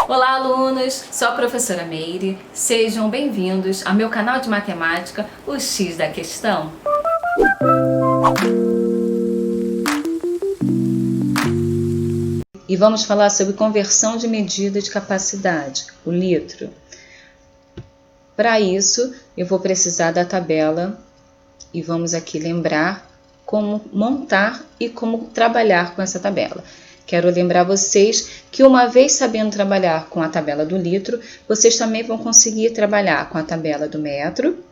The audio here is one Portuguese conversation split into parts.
Olá, alunos! Sou a professora Meire. Sejam bem-vindos ao meu canal de matemática, o X da Questão. E vamos falar sobre conversão de medida de capacidade, o litro. Para isso, eu vou precisar da tabela e vamos aqui lembrar como montar e como trabalhar com essa tabela. Quero lembrar vocês que uma vez sabendo trabalhar com a tabela do litro, vocês também vão conseguir trabalhar com a tabela do metro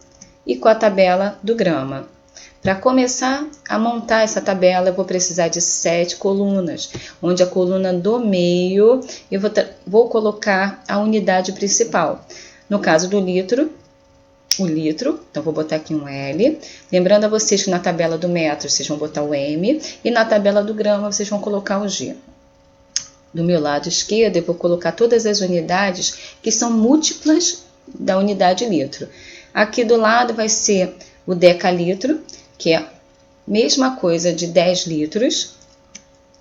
e com a tabela do grama. Para começar a montar essa tabela, eu vou precisar de 7 colunas, onde a coluna do meio eu vou colocar a unidade principal. No caso do litro, o litro, então vou botar aqui um L. Lembrando a vocês que na tabela do metro vocês vão botar o M e na tabela do grama vocês vão colocar o G. Do meu lado esquerdo eu vou colocar todas as unidades que são múltiplas da unidade litro. Aqui do lado vai ser o decalitro, que é a mesma coisa de 10 litros,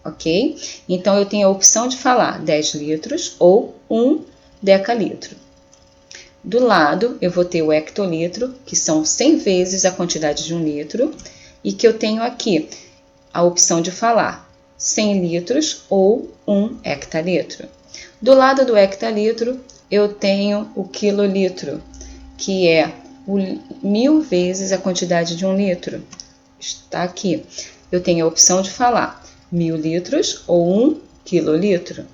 ok? Então eu tenho a opção de falar 10 litros ou 1 decalitro. Do lado, eu vou ter o hectolitro, que são 100 vezes a quantidade de 1 litro, e que eu tenho aqui a opção de falar 100 litros ou 1 hectalitro. Do lado do hectalitro, eu tenho o quilolitro, que é 1000 vezes a quantidade de 1 litro. Está aqui. Eu tenho a opção de falar 1000 litros ou 1 quilolitro.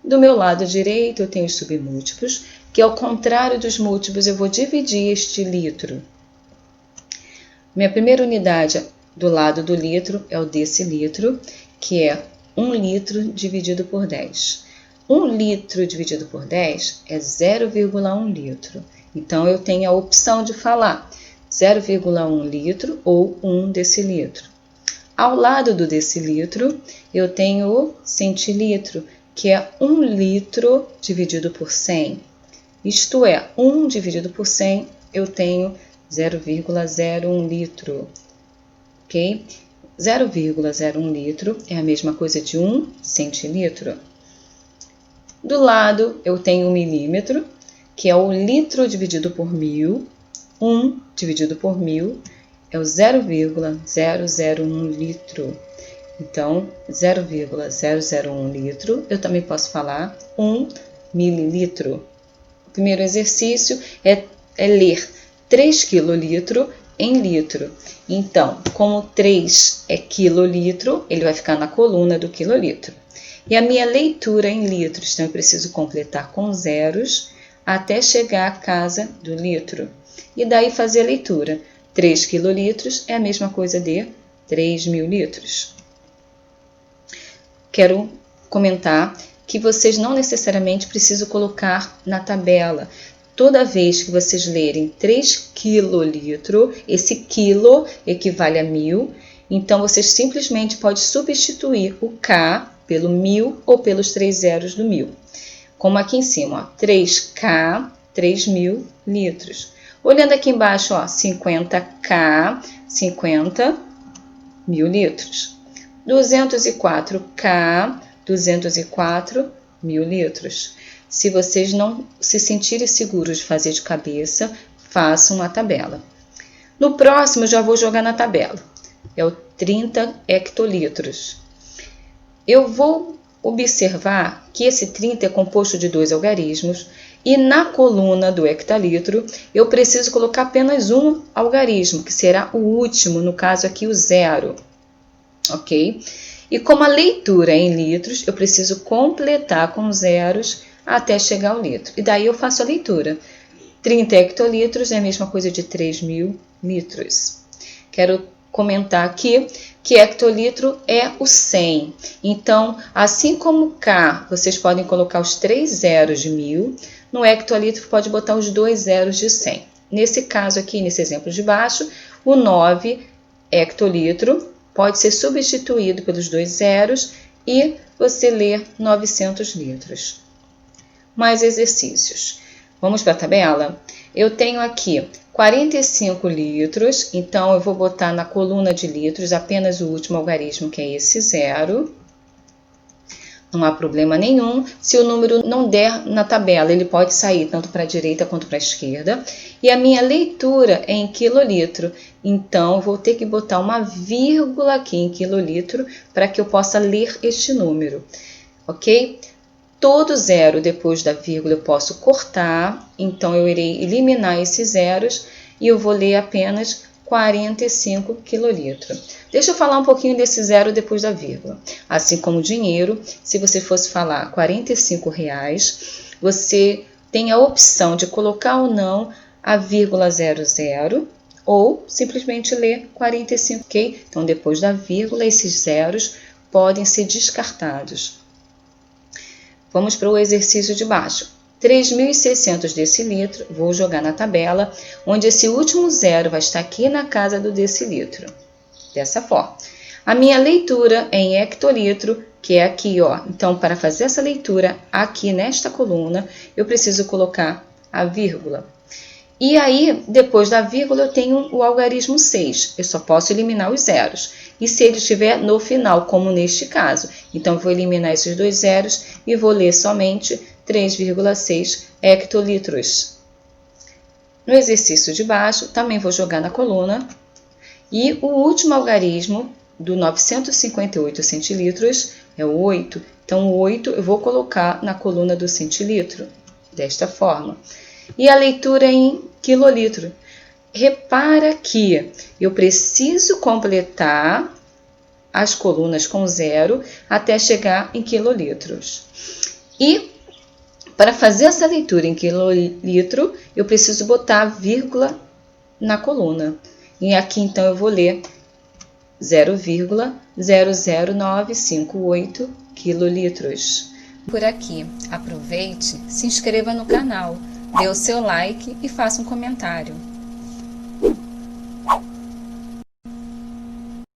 Do meu lado direito, eu tenho os submúltiplos, que ao contrário dos múltiplos, eu vou dividir este litro. Minha primeira unidade do lado do litro é o decilitro, que é 1 litro dividido por 10. 1 litro dividido por 10 é 0,1 litro. Então, eu tenho a opção de falar 0,1 litro ou 1 decilitro. Ao lado do decilitro, eu tenho o centilitro, que é 1 litro dividido por 100. Isto é, 1 dividido por 100, eu tenho 0,01 litro. Ok? 0,01 litro é a mesma coisa de 1 centilitro. Do lado, eu tenho o milímetro, que é o litro dividido por 1000. 1 dividido por 1000 é o 0,001 litro. Então, 0,001 litro, eu também posso falar 1 mililitro. O primeiro exercício é ler 3 quilolitro em litro. Então, como 3 é quilolitro, ele vai ficar na coluna do quilolitro. E a minha leitura em litros, então eu preciso completar com zeros até chegar à casa do litro. E daí fazer a leitura. 3 quilolitros é a mesma coisa de 3.000 litros. Quero comentar que vocês não necessariamente precisam colocar na tabela. Toda vez que vocês lerem 3 quilolitro, esse quilo equivale a 1000, então vocês simplesmente podem substituir o K pelo 1000 ou pelos 3 zeros do 1000. Como aqui em cima, ó, 3K, 3.000 litros. Olhando aqui embaixo, ó, 50K, 50.000 litros. 204K, 204.000 litros. Se vocês não se sentirem seguros de fazer de cabeça, façam uma tabela. No próximo, já vou jogar na tabela. É o 30 hectolitros. Eu vou observar que esse 30 é composto de 2 algarismos e na coluna do hectalitro eu preciso colocar apenas um algarismo, que será o último, no caso aqui o 0. Ok? E como a leitura é em litros, eu preciso completar com zeros até chegar ao litro. E daí eu faço a leitura. 30 hectolitros é a mesma coisa de 3.000 litros. Quero comentar aqui que hectolitro é o 100. Então, assim como K, vocês podem colocar os 3 zeros de 1000, no hectolitro pode botar os 2 zeros de 100. Nesse caso aqui, nesse exemplo de baixo, o 9 hectolitro pode ser substituído pelos 2 zeros e você ler 900 litros. Mais exercícios. Vamos para a tabela? Eu tenho aqui 45 litros, então eu vou botar na coluna de litros apenas o último algarismo, que é esse 0. Não há problema nenhum. Se o número não der na tabela, ele pode sair tanto para a direita quanto para a esquerda. E a minha leitura é em quilolitro. Então, vou ter que botar uma vírgula aqui em quilolitro para que eu possa ler este número. Ok? Todo zero depois da vírgula eu posso cortar. Então, eu irei eliminar esses zeros e eu vou ler apenas 45 quilolitros. Deixa eu falar um pouquinho desse zero depois da vírgula. Assim como o dinheiro, se você fosse falar R$45, você tem a opção de colocar ou não a vírgula 00 ou simplesmente ler 45, ok? Então, depois da vírgula, esses zeros podem ser descartados. Vamos para o exercício de baixo. 3.600 decilitros, vou jogar na tabela, onde esse último zero vai estar aqui na casa do decilitro. Dessa forma. A minha leitura é em hectolitro, que é aqui, ó. Então, para fazer essa leitura aqui nesta coluna, eu preciso colocar a vírgula. E aí, depois da vírgula, eu tenho o algarismo 6. Eu só posso eliminar os zeros. E se ele estiver no final, como neste caso. Então, eu vou eliminar esses dois zeros e vou ler somente 3,6 hectolitros. No exercício de baixo, também vou jogar na coluna. E o último algarismo do 958 centilitros é o 8. Então, o 8 eu vou colocar na coluna do centilitro, desta forma. E a leitura em quilolitro. Repara que eu preciso completar as colunas com zero até chegar em quilolitros. E para fazer essa leitura em quilolitro, eu preciso botar a vírgula na coluna. E aqui, então, eu vou ler 0,00958 quilolitros. Por aqui, aproveite, se inscreva no canal, dê o seu like e faça um comentário.